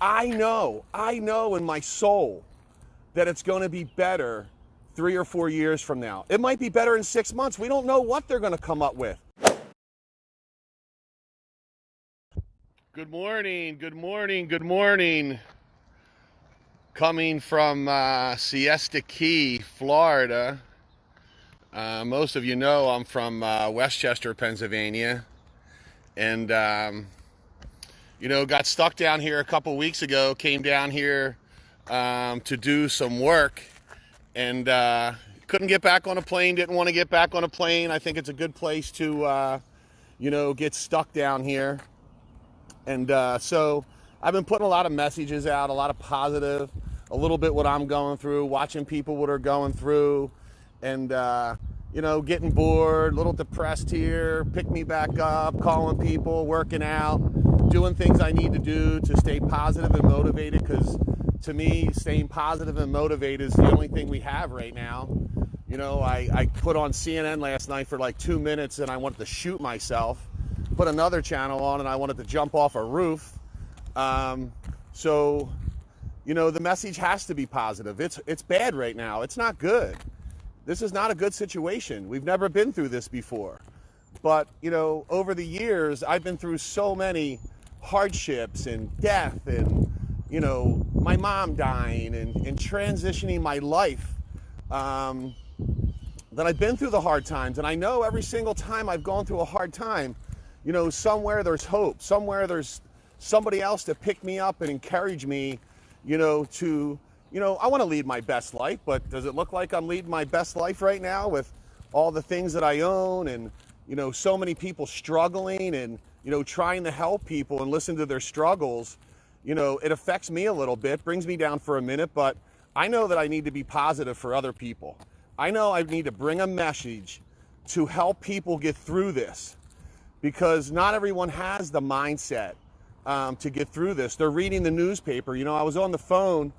I know in my soul that it's going to be better 3 or 4 years from now. It might be better in 6 months. We don't know what they're going to come up with. Good morning, good morning, good morning. Coming from Siesta Key, Florida. Most of you know I'm from Westchester, Pennsylvania. And, got stuck down here a couple weeks ago, came down here to do some work, and couldn't get back on a plane, didn't want to get back on a plane. I think it's a good place to, get stuck down here. And so I've been putting a lot of messages out, a lot of positive, a little bit what I'm going through, watching people what are going through, and, getting bored, a little depressed here, pick me back up, calling people, working out, doing things I need to do to stay positive and motivated, because to me, staying positive and motivated is the only thing we have right now. I put on CNN last night for like 2 minutes and I wanted to shoot myself. Put another channel on and I wanted to jump off a roof. So the message has to be positive. It's bad right now. It's not good. This is not a good situation. We've never been through this before. But, over the years, I've been through so many hardships and death and, my mom dying and transitioning my life, that I've been through the hard times. And I know every single time I've gone through a hard time, somewhere there's hope, somewhere there's somebody else to pick me up and encourage me, I want to lead my best life, but does it look like I'm leading my best life right now with all the things that I own and, so many people struggling and, trying to help people and listen to their struggles? It affects me a little bit, brings me down for a minute, but I know that I need to be positive for other people. I know I need to bring a message to help people get through this, because not everyone has the mindset to get through this. They're reading the newspaper. I was on the phone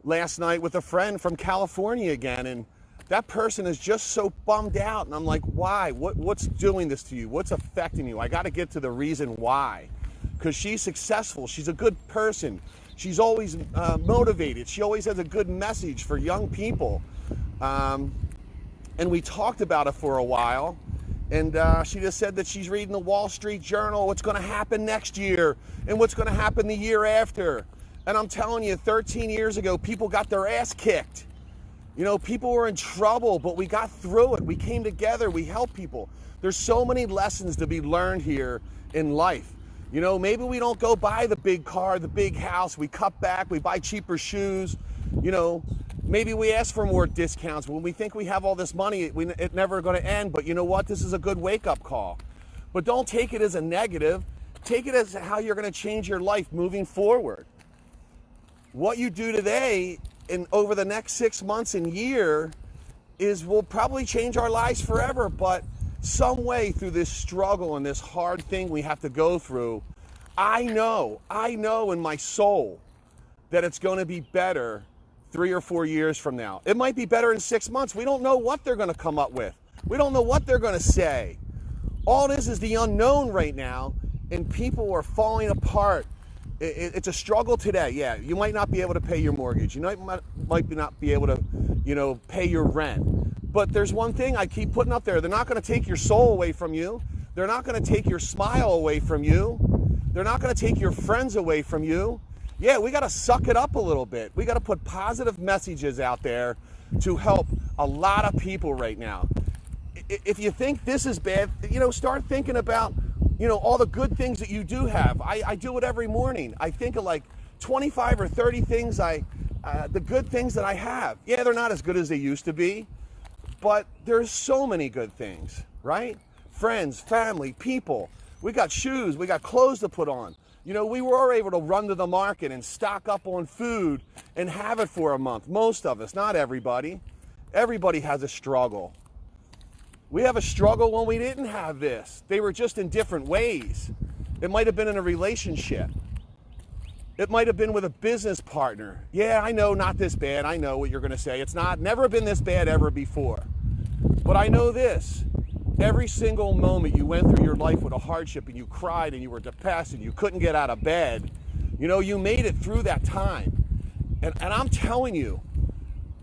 last night with a friend from California again, and that person is just so bummed out. And I'm like, why? What's doing this to you? What's affecting you? I got to get to the reason why. Because she's successful. She's a good person. She's always motivated. She always has a good message for young people. And we talked about it for a while. And she just said that she's reading the Wall Street Journal, what's going to happen next year and what's going to happen the year after. And I'm telling you, 13 years ago, people got their ass kicked. People were in trouble, but we got through it. We came together. We helped people. There's so many lessons to be learned here in life. Maybe we don't go buy the big car, the big house. We cut back. We buy cheaper shoes. Maybe we ask for more discounts. When we think we have all this money, it's never going to end. But you know what? This is a good wake-up call. But don't take it as a negative. Take it as how you're going to change your life moving forward. What you do today and over the next 6 months and year will probably change our lives forever. But some way through this struggle and this hard thing we have to go through, I know in my soul that it's going to be better 3 or 4 years from now. It might be better in 6 months. We don't know what they're going to come up with. We don't know what they're going to say. All it is the unknown right now, and people are falling apart. It's a struggle today. Yeah, you might not be able to pay your mortgage. You might not be able to, pay your rent. But there's one thing I keep putting up there. They're not going to take your soul away from you. They're not going to take your smile away from you. They're not going to take your friends away from you. Yeah, we got to suck it up a little bit. We got to put positive messages out there to help a lot of people right now. If you think this is bad, start thinking about, all the good things that you do have. I do it every morning. I think of like 25 or 30 things, the good things that I have. Yeah, they're not as good as they used to be, but there's so many good things, right? Friends, family, people. We got shoes, we got clothes to put on. We were able to run to the market and stock up on food and have it for a month. Most of us, not everybody. Everybody has a struggle. We have a struggle when we didn't have this. They were just in different ways. It might have been in a relationship. It might have been with a business partner. Yeah, I know, not this bad. I know what you're going to say. It's never been this bad ever before. But I know this. Every single moment you went through your life with a hardship and you cried and you were depressed and you couldn't get out of bed, You know, you made it through that time. And I'm telling you,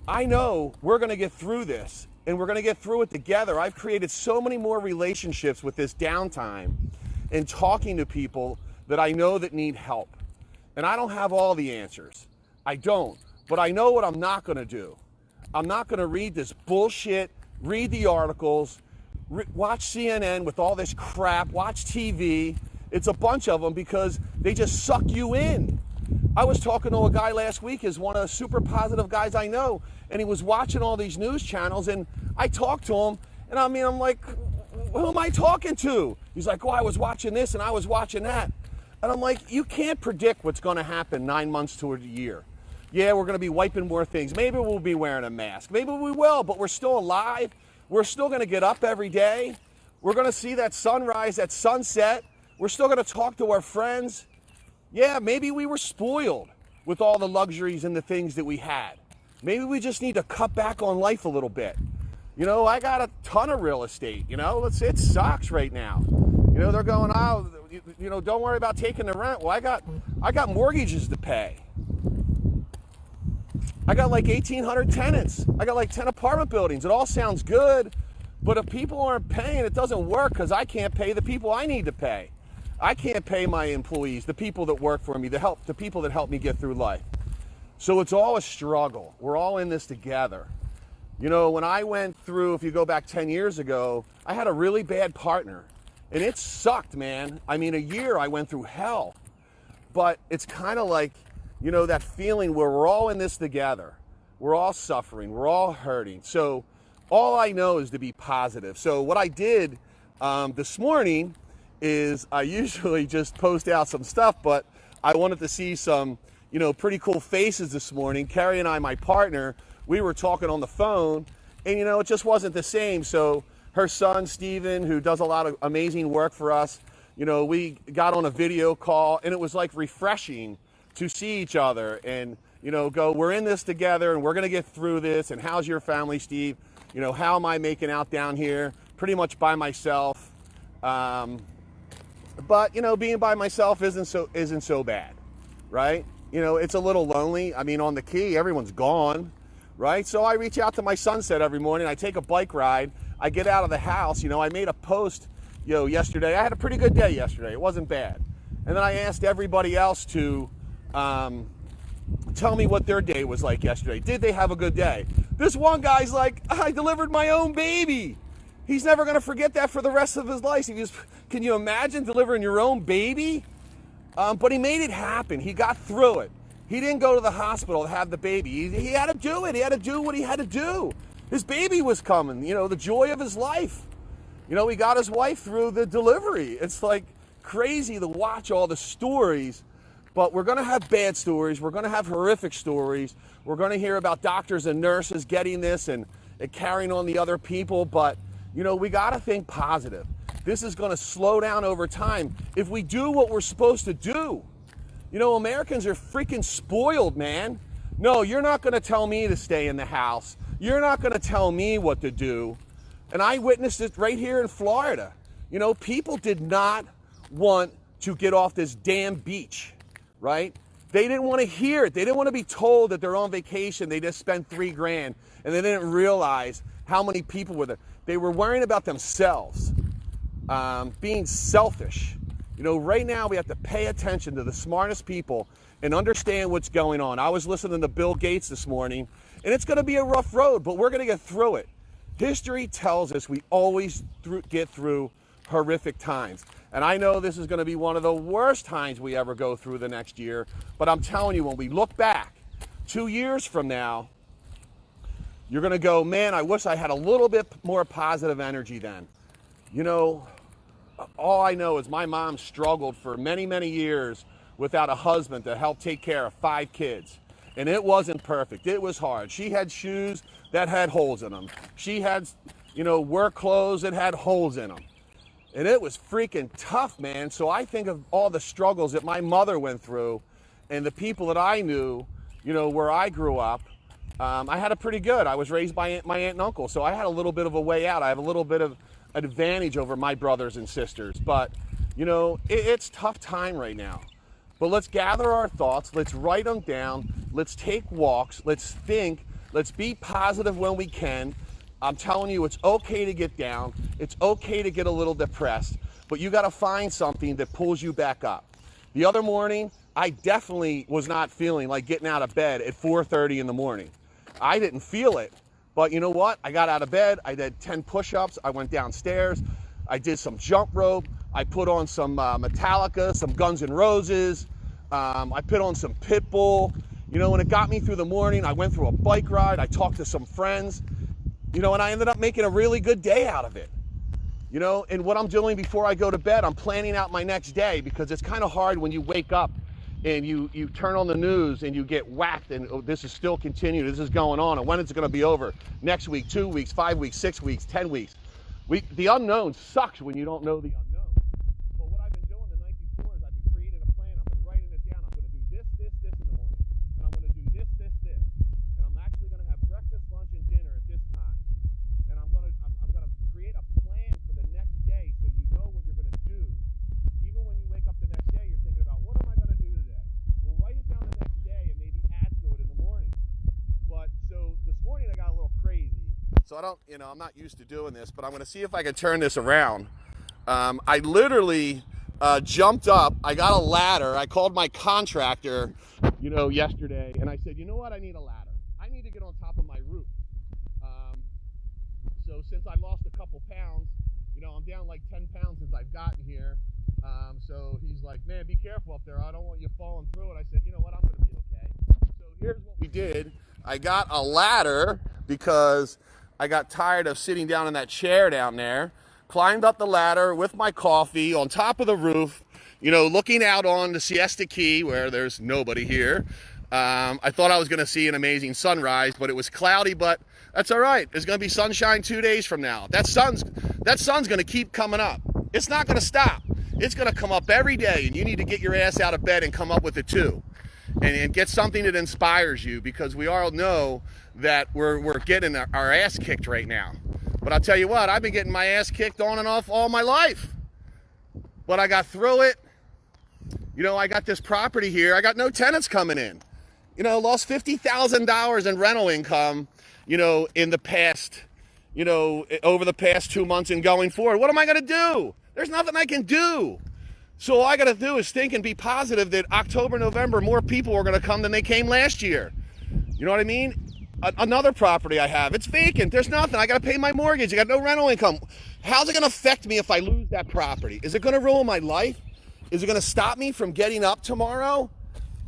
I know we're going to get through this, and we're going to get through it together. I've created so many more relationships with this downtime and talking to people that I know that need help. And I don't have all the answers. I don't. But I know what I'm not going to do. I'm not going to read this bullshit, read the articles, watch CNN with all this crap, watch TV. It's a bunch of them because they just suck you in. I was talking to a guy last week, is one of the super positive guys I know, and he was watching all these news channels, and I talked to him, and I'm like, who am I talking to? He's like, oh, I was watching this and I was watching that. And I'm like, you can't predict what's going to happen 9 months to a year. Yeah, we're going to be wiping more things. Maybe we'll be wearing a mask. Maybe we will, but we're still alive. We're still going to get up every day. We're going to see that sunrise, that sunset. We're still going to talk to our friends. Yeah, maybe we were spoiled with all the luxuries and the things that we had. Maybe we just need to cut back on life a little bit. You know, I got a ton of real estate, you know, it sucks right now. You know, they're going, oh, you know, don't worry about taking the rent. Well, I got mortgages to pay. I got like 1,800 tenants. I got like 10 apartment buildings. It all sounds good, but if people aren't paying, it doesn't work because I can't pay the people I need to pay. I can't pay my employees, the people that work for me, the people that help me get through life. So it's all a struggle. We're all in this together. You know, when I went through, if you go back 10 years ago, I had a really bad partner. And it sucked, man. I mean, a year I went through hell. But it's kind of like, you know, that feeling where we're all in this together. We're all suffering. We're all hurting. So all I know is to be positive. So what I did this morning is I usually just post out some stuff, but I wanted to see some, you know, pretty cool faces this morning. Carrie and I, my partner, we were talking on the phone, and, you know, it just wasn't the same. So her son, Steven, who does a lot of amazing work for us, you know, we got on a video call, and it was like refreshing to see each other and, you know, go, we're in this together, and we're going to get through this. And how's your family, Steve? You know, how am I making out down here? Pretty much by myself. But, you know, being by myself isn't so bad, right? You know, it's a little lonely. I mean, on the key, everyone's gone, right? So I reach out to my sunset every morning. I take a bike ride. I get out of the house. You know, I made a post, you know, yesterday. I had a pretty good day yesterday. It wasn't bad. And then I asked everybody else to tell me what their day was like yesterday. Did they have a good day? This one guy's like, I delivered my own baby. He's never going to forget that for the rest of his life. Can you imagine delivering your own baby? But he made it happen. He got through it. He didn't go to the hospital to have the baby. He had to do it. He had to do what he had to do. His baby was coming, you know, the joy of his life. You know, he got his wife through the delivery. It's like crazy to watch all the stories, but we're going to have bad stories. We're going to have horrific stories. We're going to hear about doctors and nurses getting this and carrying on the other people, but you know, we got to think positive. This is going to slow down over time if we do what we're supposed to do. You know, Americans are freaking spoiled, man. No, you're not going to tell me to stay in the house. You're not going to tell me what to do. And I witnessed it right here in Florida. You know, people did not want to get off this damn beach, right? They didn't want to hear it. They didn't want to be told that they're on vacation. They just spent $3,000 and they didn't realize how many people were there. They were worrying about themselves, being selfish. You know, right now we have to pay attention to the smartest people and understand what's going on. I was listening to Bill Gates this morning, and it's going to be a rough road, but we're going to get through it. History tells us we always get through horrific times. And I know this is going to be one of the worst times we ever go through the next year, but I'm telling you, when we look back 2 years from now, you're going to go, man, I wish I had a little bit more positive energy then. You know, all I know is my mom struggled for many, many years without a husband to help take care of 5 kids. And it wasn't perfect. It was hard. She had shoes that had holes in them. She had, you know, work clothes that had holes in them. And it was freaking tough, man. So I think of all the struggles that my mother went through and the people that I knew, you know, where I grew up. I had it pretty good. I was raised by my aunt and uncle, so I had a little bit of a way out. I have a little bit of advantage over my brothers and sisters. But, you know, it's tough time right now. But let's gather our thoughts. Let's write them down. Let's take walks. Let's think. Let's be positive when we can. I'm telling you, it's okay to get down. It's okay to get a little depressed. But you got to find something that pulls you back up. The other morning, I definitely was not feeling like getting out of bed at 4:30 in the morning. I didn't feel it. But you know what? I got out of bed. I did 10 push-ups. I went downstairs. I did some jump rope. I put on some Metallica, some Guns N' Roses. I put on some Pitbull. You know, and it got me through the morning. I went through a bike ride. I talked to some friends. You know, and I ended up making a really good day out of it. You know, and what I'm doing before I go to bed, I'm planning out my next day, because it's kind of hard when you wake up and you turn on the news and you get whacked and, oh, this is still continuing, this is going on, and when is it going to be over? Next week, 2 weeks, 5 weeks, 6 weeks, 10 weeks. The unknown sucks when you don't know the unknown. But what I've been doing the night before is I've been creating a plan. I've been writing it down. I'm going to do this, this, this in the morning. And I'm going to do this, this, this. And I'm actually going to have breakfast, lunch, and dinner at this time. And I'm going to create a plan for the next day, so you know what you're going to do. Even when you wake up the next day, you're thinking about, what am I going to do today? Well, write it down the next day and maybe add to it in the morning. But so this morning I got a little crazy. So I'm not used to doing this, but I'm going to see if I can turn this around. I literally jumped up. I got a ladder. I called my contractor, yesterday, and I said, you know what? I need a ladder. I need to get on top of my roof. So since I lost a couple pounds, I'm down like 10 pounds since I've gotten here. So he's like, man, be careful up there. I don't want you falling through it. I said, you know what? I'm going to be okay. So here's what we did. I got a ladder because I got tired of sitting down in that chair down there. Climbed up the ladder with my coffee on top of the roof, looking out on the Siesta Key where there's nobody here. I thought I was going to see an amazing sunrise, but it was cloudy, but that's all right. There's going to be sunshine 2 days from now. That sun's going to keep coming up. It's not going to stop. It's going to come up every day, and you need to get your ass out of bed and come up with it too. And get something that inspires you, because we all know that we're getting our ass kicked right now. But I'll tell you what, I've been getting my ass kicked on and off all my life. But I got through it. I got this property here. I got no tenants coming in. Lost $50,000 in rental income, in the past, over the past 2 months and going forward. What am I going to do? There's nothing I can do. So all I got to do is think and be positive that October, November, more people are going to come than they came last year. You know what I mean? Another property I have, it's vacant. There's nothing. I got to pay my mortgage. I got no rental income. How's it going to affect me if I lose that property? Is it going to ruin my life? Is it going to stop me from getting up tomorrow?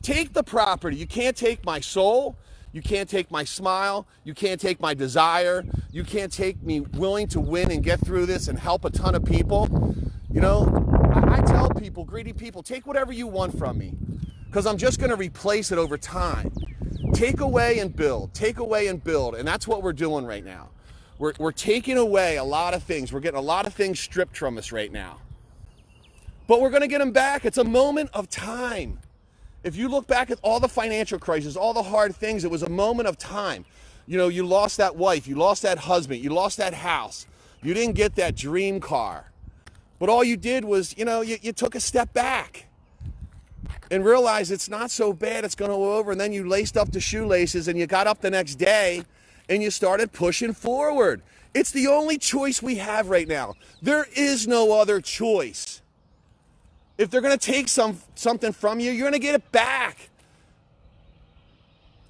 Take the property. You can't take my soul. You can't take my smile. You can't take my desire. You can't take me willing to win and get through this and help a ton of people. I tell people, greedy people, take whatever you want from me, because I'm just going to replace it over time. Take away and build. Take away and build. And that's what we're doing right now. We're taking away a lot of things. We're getting a lot of things stripped from us right now. But we're going to get them back. It's a moment of time. If you look back at all the financial crises, all the hard things, it was a moment of time. You lost that wife. You lost that husband. You lost that house. You didn't get that dream car. But all you did was, you took a step back and realized it's not so bad, it's going to go over. And then you laced up the shoelaces and you got up the next day and you started pushing forward. It's the only choice we have right now. There is no other choice. If they're going to take something from you, you're going to get it back.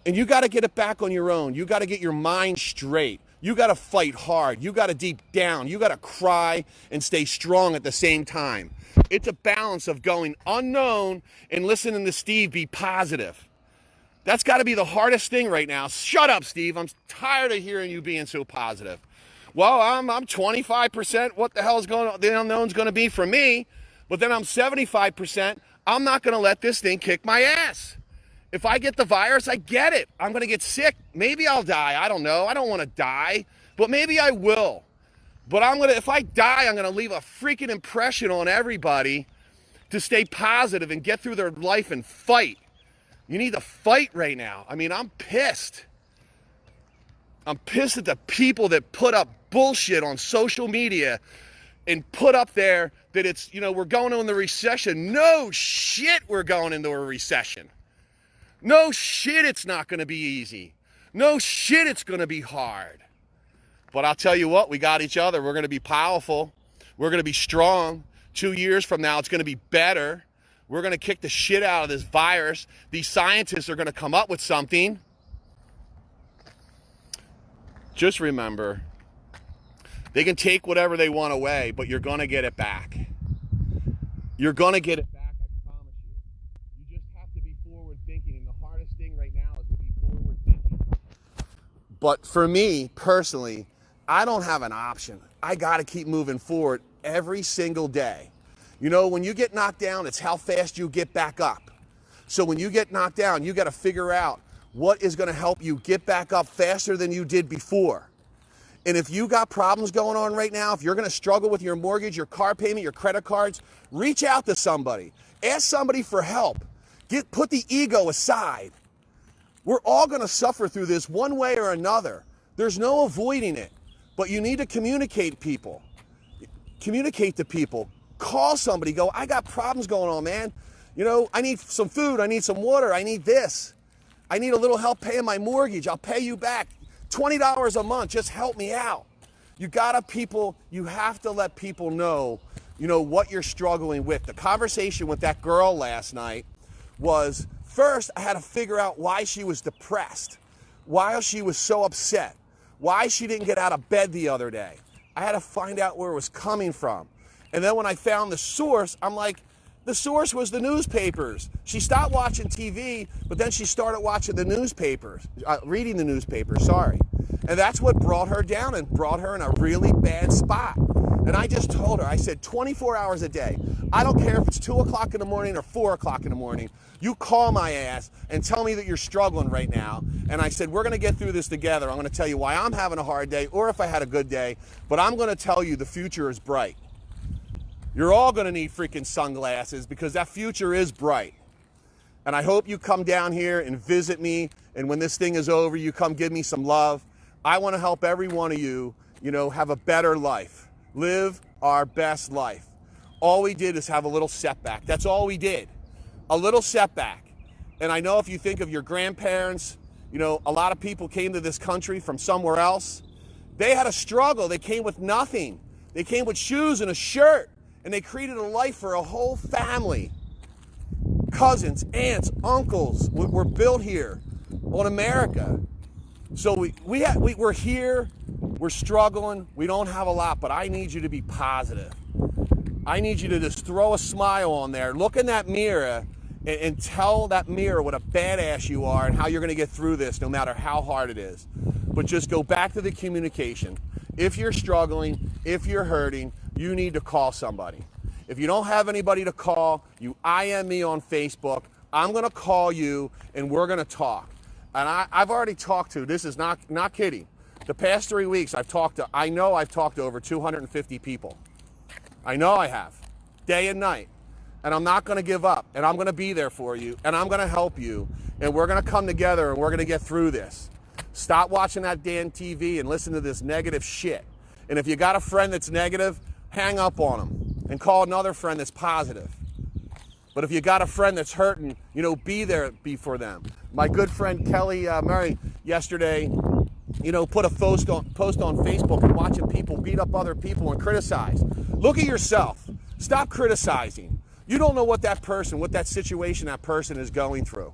And you got to get it back on your own. You got to get your mind straight. You got to fight hard. You got to deep down. You got to cry and stay strong at the same time. It's a balance of going unknown and listening to Steve be positive. That's got to be the hardest thing right now. Shut up, Steve. I'm tired of hearing you being so positive. Well, I'm 25%. What the hell is the unknown's going to be for me? But then I'm 75%. I'm not going to let this thing kick my ass. If I get the virus, I get it. I'm going to get sick. Maybe I'll die. I don't know. I don't want to die, but maybe I will. But if I die, I'm going to leave a freaking impression on everybody to stay positive and get through their life and fight. You need to fight right now. I mean, I'm pissed. I'm pissed at the people that put up bullshit on social media and put up there that it's, we're going into a recession. No shit, we're going into a recession. No shit, it's not going to be easy. No shit, it's going to be hard. But I'll tell you what, we got each other. We're going to be powerful. We're going to be strong. 2 years from now, it's going to be better. We're going to kick the shit out of this virus. These scientists are going to come up with something. Just remember, they can take whatever they want away, but you're going to get it back. You're going to get it back, I promise you. You just have to be forward thinking, and the hardest thing right now is to be forward thinking. But for me, personally, I don't have an option. I got to keep moving forward every single day. When you get knocked down, it's how fast you get back up. So when you get knocked down, you got to figure out what is going to help you get back up faster than you did before. And if you got problems going on right now, if you're going to struggle with your mortgage, your car payment, your credit cards, reach out to somebody. Ask somebody for help. Put the ego aside. We're all going to suffer through this one way or another. There's no avoiding it. But you need to communicate people. Communicate to people. Call somebody. Go, I got problems going on, man. I need some food. I need some water. I need this. I need a little help paying my mortgage. I'll pay you back. $20 a month. Just help me out. You have to let people know, what you're struggling with. The conversation with that girl last night was, first, I had to figure out why she was depressed, why she was so upset, why she didn't get out of bed the other day. I had to find out where it was coming from. And then when I found the source, I'm like, the source was the newspapers. She stopped watching TV, but then she started watching the newspapers, reading the newspapers, sorry. And that's what brought her down and brought her in a really bad spot. And I just told her, I said, 24 hours a day. I don't care if it's 2 o'clock in the morning or 4 o'clock in the morning. You call my ass and tell me that you're struggling right now. And I said, we're going to get through this together. I'm going to tell you why I'm having a hard day or if I had a good day. But I'm going to tell you the future is bright. You're all going to need freaking sunglasses because that future is bright. And I hope you come down here and visit me. And when this thing is over, you come give me some love. I want to help every one of you, have a better life. Live our best life. All we did is have a little setback. That's all we did. A little setback. And I know if you think of your grandparents, a lot of people came to this country from somewhere else. They had a struggle. They came with nothing. They came with shoes and a shirt. And they created a life for a whole family. Cousins, aunts, uncles were built here on America. So we're here, we're struggling, we don't have a lot, but I need you to be positive. I need you to just throw a smile on there, look in that mirror, and tell that mirror what a badass you are and how you're going to get through this no matter how hard it is. But just go back to the communication. If you're struggling, if you're hurting, you need to call somebody. If you don't have anybody to call, you IM me on Facebook. I'm going to call you and we're going to talk. And I've already talked to, this is not kidding. The past 3 weeks I know I've talked to over 250 people. I know I have, day and night. And I'm not going to give up. And I'm going to be there for you. And I'm going to help you. And we're going to come together and we're going to get through this. Stop watching that damn TV and listen to this negative shit. And if you got a friend that's negative, hang up on them and call another friend that's positive. But if you got a friend that's hurting, be for them. My good friend Kelly Murray yesterday, put a post on Facebook and watching people beat up other people and criticize. Look at yourself. Stop criticizing. You don't know what that situation that person is going through.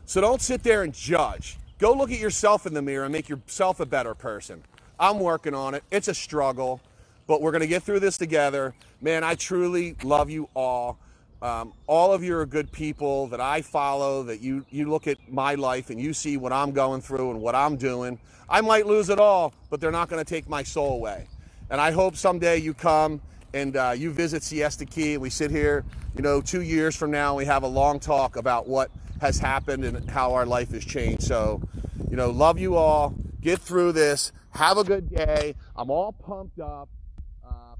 So don't sit there and judge. Go look at yourself in the mirror and make yourself a better person. I'm working on it. It's a struggle, but we're going to get through this together. Man, I truly love you all. All of you are good people that I follow, that you look at my life and you see what I'm going through and what I'm doing. I might lose it all, but they're not going to take my soul away. And I hope someday you come and you visit Siesta Key and we sit here, 2 years from now, and we have a long talk about what has happened and how our life has changed. So, love you all. Get through this. Have a good day. I'm all pumped up.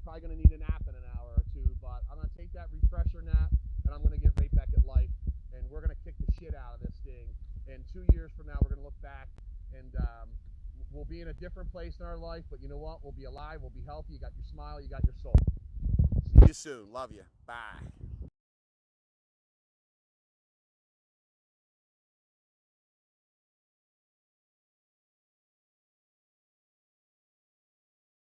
Probably going to need a nap in an hour or two, but I'm going to take that refresher nap and I'm going to get right back at life. And we're going to kick the shit out of this thing. And 2 years from now, we're going to look back and we'll be in a different place in our life. But you know what? We'll be alive. We'll be healthy. You got your smile. You got your soul. See you soon. Love you. Bye.